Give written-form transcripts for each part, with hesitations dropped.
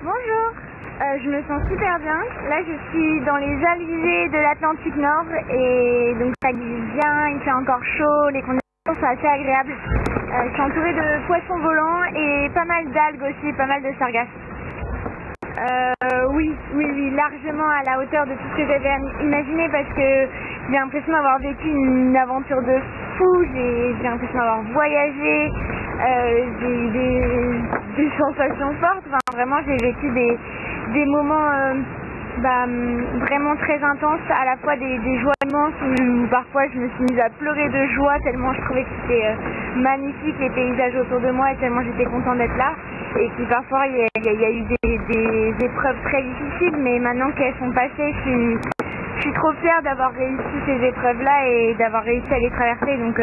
Bonjour, je me sens super bien. Là, je suis dans les alizés de l'Atlantique Nord et donc ça glisse bien, il fait encore chaud, les conditions sont assez agréables. Je suis entourée de poissons volants et pas mal d'algues aussi, pas mal de sargasses. Oui, largement à la hauteur de tout ce que j'avais imaginé parce que j'ai l'impression d'avoir vécu une aventure de fou, j'ai l'impression d'avoir voyagé, j'ai eu des sensations fortes, enfin, vraiment j'ai vécu des moments vraiment très intenses, à la fois des joies immenses où parfois je me suis mise à pleurer de joie tellement je trouvais que c'était magnifique les paysages autour de moi et tellement j'étais contente d'être là. Et puis parfois il y a eu des épreuves très difficiles, mais maintenant qu'elles sont passées, je suis trop fière d'avoir réussi ces épreuves-là et d'avoir réussi à les traverser. Donc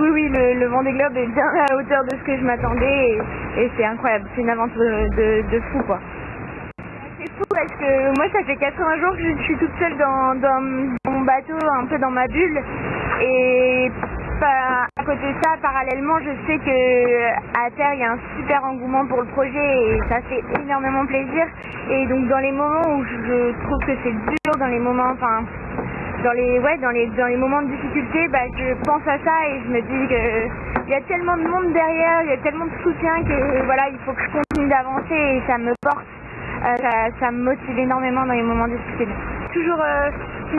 oui, le Vendée Globe est bien à la hauteur de ce que je m'attendais et c'est incroyable, c'est une aventure de fou quoi. C'est fou parce que moi ça fait 80 jours que je suis toute seule dans mon bateau, un peu dans ma bulle, et à côté de ça, parallèlement, je sais que à terre il y a un super engouement pour le projet et ça fait énormément plaisir. Et donc dans les moments où je trouve que c'est dur, dans les moments, dans les moments de difficulté, je pense à ça et je me dis que il y a tellement de monde derrière, il y a tellement de soutien que voilà, il faut que je continue d'avancer et ça me porte. Ça me motive énormément dans les moments difficiles. J'ai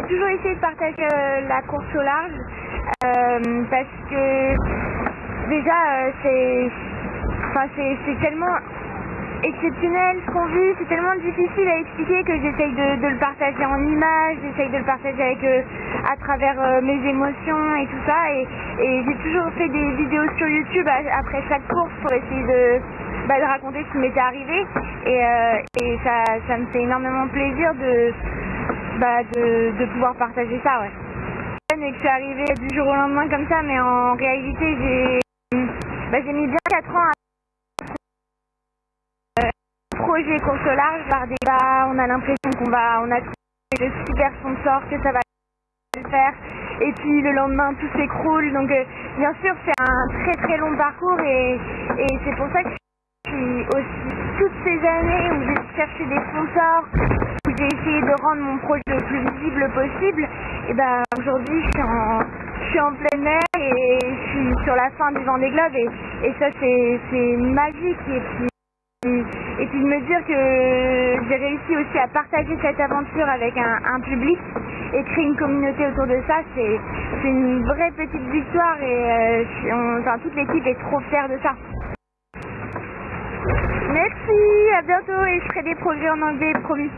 toujours essayé de partager la course au large parce que déjà c'est tellement exceptionnel ce qu'on vit, c'est tellement difficile à expliquer que j'essaye de le partager en images, j'essaye de le partager à travers mes émotions et tout ça et j'ai toujours fait des vidéos sur YouTube après chaque course pour essayer de raconter ce qui m'était arrivé et ça me fait énormément plaisir de pouvoir partager ça, ouais. Et que je suis arrivée du jour au lendemain comme ça, mais en réalité j'ai mis bien 4 ans à projet course au large, par des bas, on a l'impression qu'on a trouvé de super sponsors, que ça va le faire, et puis le lendemain tout s'écroule, donc bien sûr c'est un très très long parcours et c'est pour ça que je suis aussi toutes ces années où j'ai cherché des sponsors, où j'ai essayé de rendre mon projet le plus visible possible, et aujourd'hui je suis en plein air et je suis sur la fin du Vendée Globe et ça c'est magique et puis de me dire que j'ai réussi aussi à partager cette aventure avec un public et créer une communauté autour de ça, c'est une vraie petite victoire et toute l'équipe est trop fière de ça. Merci, à bientôt et je ferai des progrès en anglais, promis.